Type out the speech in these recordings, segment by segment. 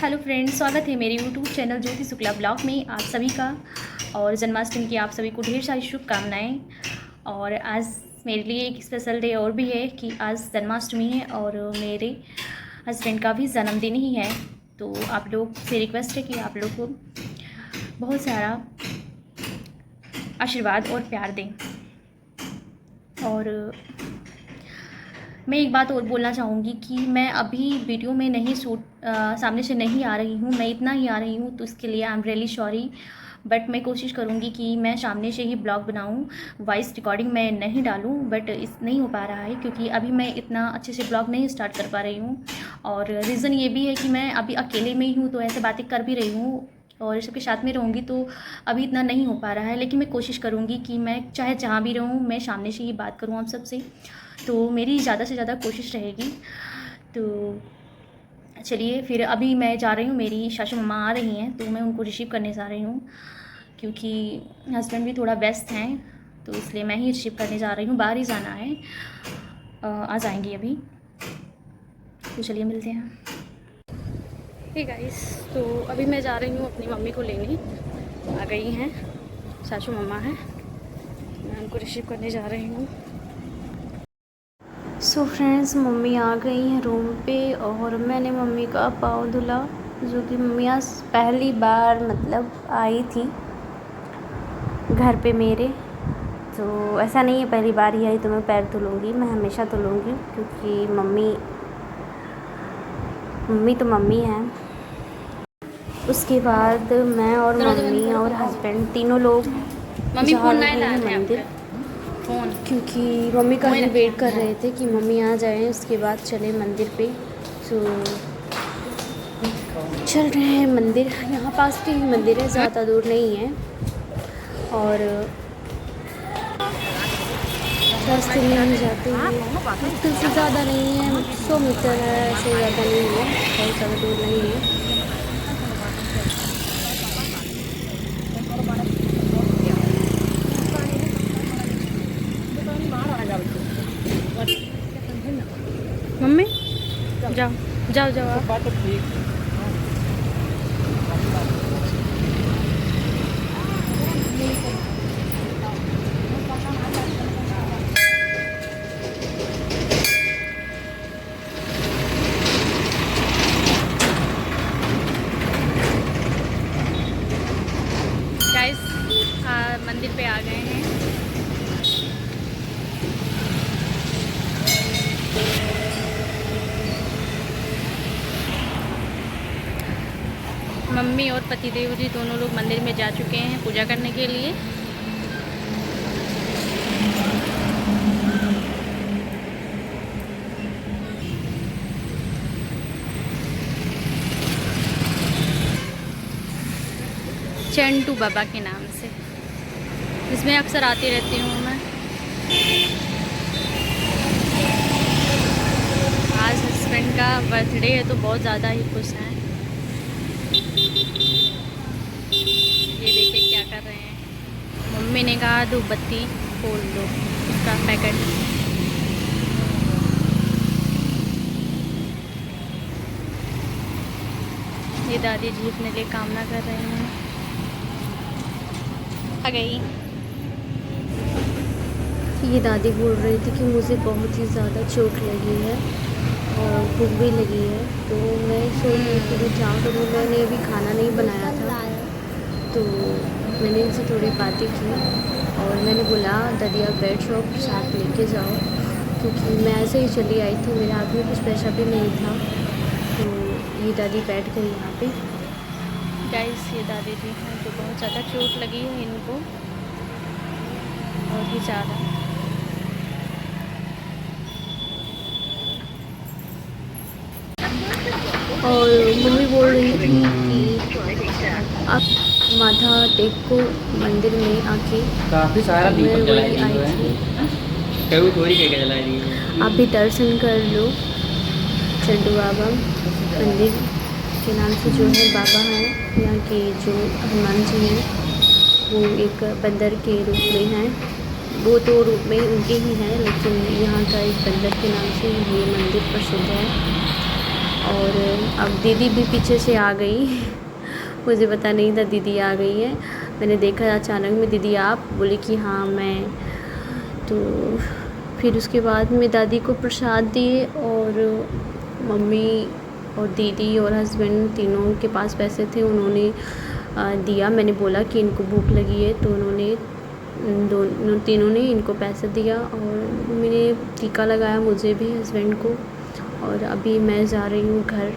Hello friends, स्वागत है मेरे यूट्यूब चैनल ज्योति शुक्ला ब्लॉग में आप सभी का। और जन्माष्टमी की आप सभी को ढेर सारी शुभकामनाएं। और आज मेरे लिए एक स्पेशल डे और भी है कि आज जन्माष्टमी है और मेरे हस्बैंड का भी जन्मदिन ही है। तो आप लोग से रिक्वेस्ट है कि आप लोग को बहुत सारा आशीर्वाद और प्यार दें। और मैं एक बात और बोलना चाहूँगी कि मैं अभी वीडियो में नहीं सामने से नहीं आ रही हूँ, मैं इतना ही आ रही हूँ, तो इसके लिए I am really sorry. But मैं कोशिश करूँगी कि मैं सामने से ही ब्लॉग बनाऊँ, वॉइस रिकॉर्डिंग मैं नहीं डालूँ। बट इस नहीं हो पा रहा है क्योंकि अभी मैं इतना अच्छे से ब्लॉग नहीं स्टार्ट कर पा रही हूँ। और रीज़न ये भी है कि मैं अभी अकेले में ही हूँ, तो ऐसे बातें कर भी रही हूँ और सबके साथ में रहूँगी, तो अभी इतना नहीं हो पा रहा है। लेकिन मैं कोशिश करूँगी कि मैं चाहे जहाँ भी रहूँ, मैं सामने से ही बात करूँ आप सबसे। तो मेरी ज़्यादा से ज़्यादा कोशिश रहेगी। तो चलिए फिर अभी मैं जा रही हूँ, मेरी सासू मम्मा आ रही हैं, तो मैं उनको रिसीव करने जा रही हूँ क्योंकि हस्बैंड भी थोड़ा व्यस्त हैं, तो इसलिए मैं ही रिसीव करने जा रही हूँ। बाहर ही जाना है, आ जाएंगी अभी। तो चलिए मिलते हैं। हे गाइस, तो अभी मैं जा रही हूँ अपनी मम्मी को लेने। आ गई हैं, सासू मम्मा हैं, मैं उनको रिसीव करने जा रही हूँ। सो फ्रेंड्स, मम्मी आ गई हैं रूम पे और मैंने मम्मी का पाँव धुला, जो कि मम्मी आज पहली बार मतलब आई थी घर पे मेरे। तो ऐसा नहीं है पहली बार ही आई तो मैं पैर धुलूँगी, मैं हमेशा धुलूँगी क्योंकि मम्मी तो मम्मी है। उसके बाद मैं और मम्मी और हस्बैंड तीनों लोग जा रहे हैं मंदिर, क्योंकि मम्मी का ही वेट कर रहे थे कि मम्मी आ जाएं, उसके बाद चले मंदिर पे। तो चल रहे हैं मंदिर, यहाँ पास के ही मंदिर है, ज़्यादा दूर नहीं है। और रास्ते में हम जाते हैं, मुश्किल से ज़्यादा नहीं है, 100 मीटर है, ऐसे ज़्यादा नहीं है, बहुत ज़्यादा दूर नहीं है। मम्मी जाओ जाओ जाओ आप। गाइस, मंदिर पे आ गए हैं। मम्मी और पतिदेव जी दोनों लोग मंदिर में जा चुके हैं पूजा करने के लिए। चंटू बाबा के नाम से, इसमें अक्सर आती रहती हूँ मैं। आज हस्बैंड का बर्थडे है तो बहुत ज़्यादा ही खुश हैं। ये देखिए क्या कर रहे हैं। मम्मी ने कहा धूप बत्ती खोल दो, उसका पैकेट। ये दादी जी अपने लिए कामना कर रहे हैं। आ गई। ये दादी बोल रही थी कि मुझे बहुत ही ज़्यादा चोट लगी है और भूख भी लगी है, तो मैं सोच रही थी कि जाऊँ, तो मैंने अभी खाना नहीं बनाया था, तो मैंने इनसे थोड़ी बातें की और मैंने बोला दादी आप ब्रेड चॉप साथ लेके जाओ, क्योंकि मैं ऐसे ही चली आई थी, मेरे हाथ में कुछ पैसा भी नहीं था। तो ये दादी बैठ गई यहाँ पे। गाइस, ये दादी जी हैं तो बहुत ज़्यादा चोट लगी है इनको, बहुत ही ज़्यादा। और मम्मी बोल रही थी कि आप माथा टेक को मंदिर में आके, काफी सारा दीपक जलाई आई थी, आप भी दर्शन कर लो। चंटू बाबा मंदिर के नाम से जो है बाबा हैं, यहाँ के जो हनुमान जी हैं वो एक बंदर के रूप में हैं। वो तो रूप में उनके ही हैं, लेकिन यहाँ का एक बंदर के नाम से ये मंदिर प्रसिद्ध है। और अब दीदी भी पीछे से आ गई। मुझे पता नहीं था दीदी आ गई है। मैंने देखा अचानक में दीदी आप बोली कि हाँ मैं। तो फिर उसके बाद में दादी को प्रसाद दिए और मम्मी और दीदी और हस्बैंड तीनों के पास पैसे थे, उन्होंने दिया। मैंने बोला कि इनको भूख लगी है, तो उन्होंने तीनों ने इनको पैसे दिया और मैंने टीका लगाया, मुझे भी हस्बैंड को। और अभी मैं जा रही हूँ घर।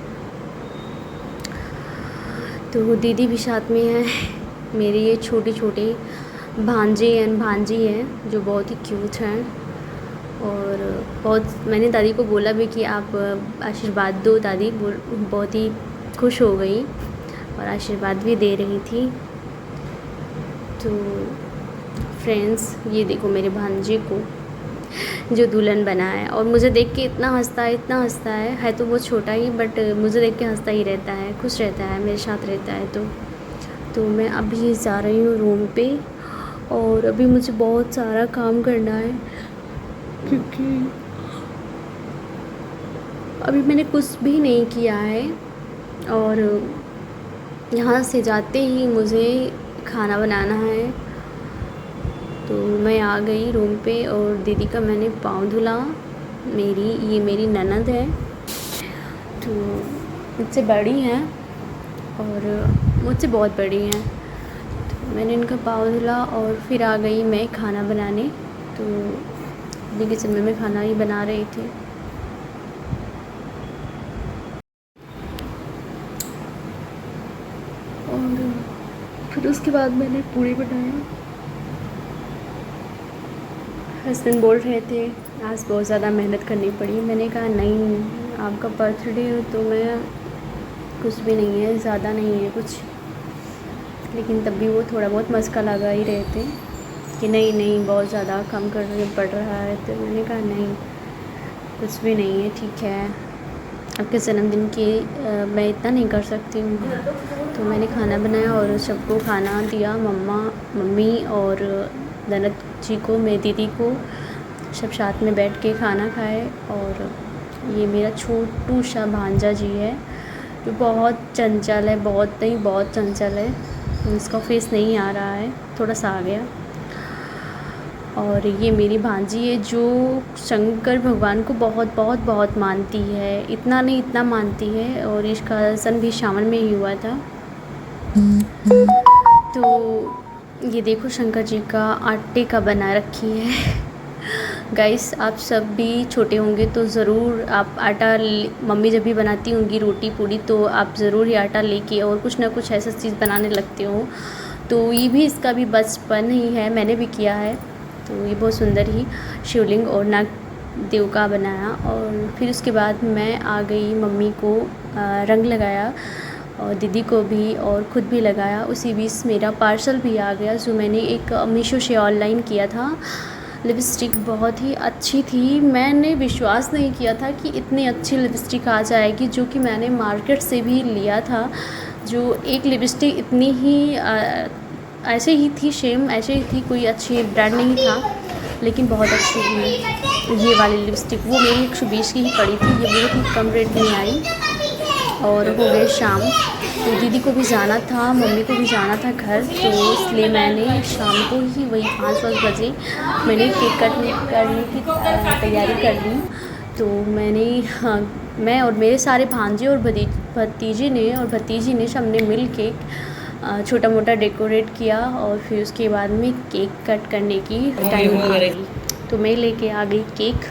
तो दीदी भी साथ में है। मेरे ये छोटे छोटे भांजे एंड भांजी हैं जो बहुत ही क्यूट हैं। और मैंने दादी को बोला भी कि आप आशीर्वाद दो। दादी बहुत ही खुश हो गई और आशीर्वाद भी दे रही थी। तो फ्रेंड्स, ये देखो मेरे भांजे को जो दुल्हन बना है, और मुझे देख के इतना हंसता है तो वो छोटा ही, बट मुझे देख के हंसता ही रहता है, खुश रहता है, मेरे साथ रहता है। तो मैं अभी जा रही हूँ रूम पे, और अभी मुझे बहुत सारा काम करना है क्योंकि अभी मैंने कुछ भी नहीं किया है। और यहाँ से जाते ही मुझे खाना बनाना है। तो मैं आ गई रूम पे और दीदी का मैंने पाँव धुला। ये मेरी ननद है, तो मुझसे बड़ी हैं और मुझसे बहुत बड़ी हैं। तो मैंने इनका पाँव धुला और फिर आ गई मैं खाना बनाने। तो अभी किचन में मैं खाना ही बना रही थी। और फिर उसके बाद मैंने पूड़ी बनाया। हस्बैंड बोल रहे थे आज बहुत ज़्यादा मेहनत करनी पड़ी। मैंने कहा नहीं, आपका बर्थडे है तो मैं कुछ भी नहीं है, ज़्यादा नहीं है कुछ। लेकिन तब भी वो थोड़ा बहुत मस्का लगा ही रहे थे कि नहीं बहुत ज़्यादा कम करना पड़ रहा है। तो मैंने कहा नहीं, कुछ भी नहीं है, ठीक है। आपके जन्मदिन की मैं इतना नहीं कर सकती हूँ। तो मैंने खाना बनाया और सबको खाना दिया, मम्मी और ननद जी को, मेरी दीदी को, सब साथ में बैठ के खाना खाए। और ये मेरा छोटू सा भांजा जी है जो बहुत चंचल है, बहुत चंचल है। इसका फेस नहीं आ रहा है, थोड़ा सा आ गया। और ये मेरी भांजी है जो शंकर भगवान को बहुत मानती है। इतना नहीं, इतना मानती है। और इसका जन्म भी सावन में ही हुआ था। तो ये देखो शंकर जी का आटे का बना रखी है। गाइस, आप सब भी छोटे होंगे तो ज़रूर आप आटा, मम्मी जब भी बनाती होंगी रोटी पूड़ी तो आप ज़रूर ही आटा लेके और कुछ ना कुछ ऐसा चीज़ बनाने लगते हो। तो ये भी इसका भी बचपन ही है, मैंने भी किया है। तो ये बहुत सुंदर ही शिवलिंग और नाग देव का बनाया। और फिर उसके बाद मैं आ गई, मम्मी को रंग लगाया और दीदी को भी और ख़ुद भी लगाया। उसी बीच मेरा पार्सल भी आ गया जो मैंने एक मीशो से ऑनलाइन किया था। लिपस्टिक बहुत ही अच्छी थी। मैंने विश्वास नहीं किया था कि इतनी अच्छी लिपस्टिक आ जाएगी, जो कि मैंने मार्केट से भी लिया था। जो एक लिपस्टिक इतनी ही ऐसे ही थी, सेम ऐसे ही थी, कोई अच्छी ब्रांड नहीं था, लेकिन बहुत अच्छी थी। ये वाली लिपस्टिक वो मेरी 120 की ही पड़ी थी। ये बहुत ही कम रेट में आई। और हो गए शाम, तो दीदी को भी जाना था, मम्मी को भी जाना था घर, तो इसलिए मैंने शाम को ही वही 5-5 बजे मैंने केक करने की तैयारी कर ली। तो मैं और मेरे सारे भांजे और भतीजे ने और भतीजी ने सबने मिल के छोटा मोटा डेकोरेट किया। और फिर उसके बाद में केक कट करने की टाइम आ गई। तो मैं लेके आ गई केक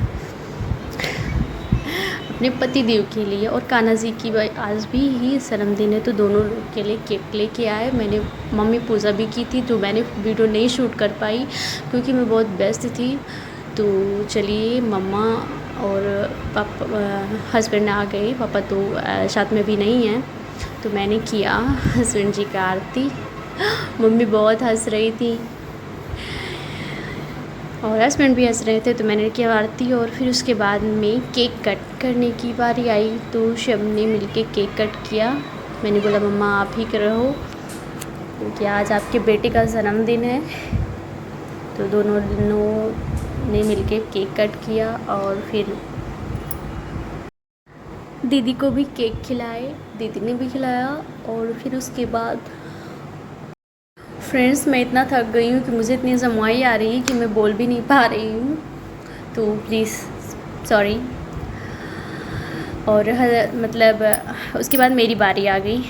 अपने पति देव के लिए, और कान्हा जी की आज भी ही जन्मदिन है तो दोनों लोग के लिए केक लेके आए। मैंने मम्मी पूजा भी की थी, तो मैंने वीडियो नहीं शूट कर पाई क्योंकि मैं बहुत व्यस्त थी। तो चलिए, मम्मा और पापा, हस्बैंड आ गए, पापा तो साथ में भी नहीं हैं। तो मैंने किया हस्बैंड जी का आरती। मम्मी बहुत हंस रही थी और हस्बैंड भी हंस रहे थे। तो मैंने किया आरती और फिर उसके बाद में केक कट करने की बारी आई। तो सबने मिलके केक कट किया। मैंने बोला मम्मा आप ही करो क्योंकि आज आपके बेटे का जन्मदिन है। तो दोनों ने मिलके केक कट किया और फिर दीदी को भी केक खिलाए, दीदी ने भी खिलाया। और फिर उसके बाद फ्रेंड्स मैं इतना थक गई हूँ कि मुझे इतनी जमाई आ रही है कि मैं बोल भी नहीं पा रही हूँ, तो प्लीज़ सॉरी। और मतलब उसके बाद मेरी बारी आ गई,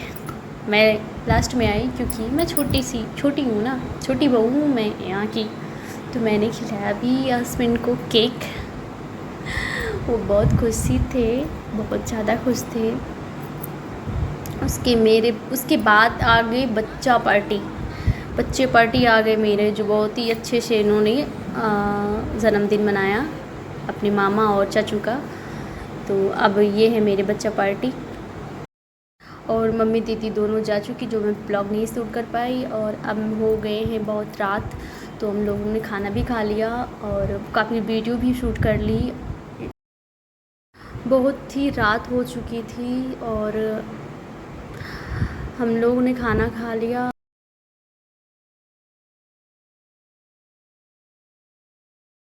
मैं लास्ट में आई क्योंकि मैं छोटी हूँ ना, छोटी बहू हूँ मैं यहाँ की। तो मैंने खिलाया भी यास्मीन को केक। वो बहुत खुश थे, बहुत ज़्यादा खुश थे। उसके बाद आ गई बच्चे पार्टी आ गए मेरे, जो बहुत ही अच्छे से इन्होंने जन्मदिन मनाया अपने मामा और चाचू का। तो अब ये है मेरे बच्चा पार्टी। और मम्मी दीदी दोनों जा चुकी, जो मैं ब्लॉग नहीं शूट कर पाई। और अब हो गए हैं बहुत रात, तो हम लोगों ने खाना भी खा लिया और काफ़ी वीडियो भी शूट कर ली। बहुत ही रात हो चुकी थी और हम लोगों ने खाना खा लिया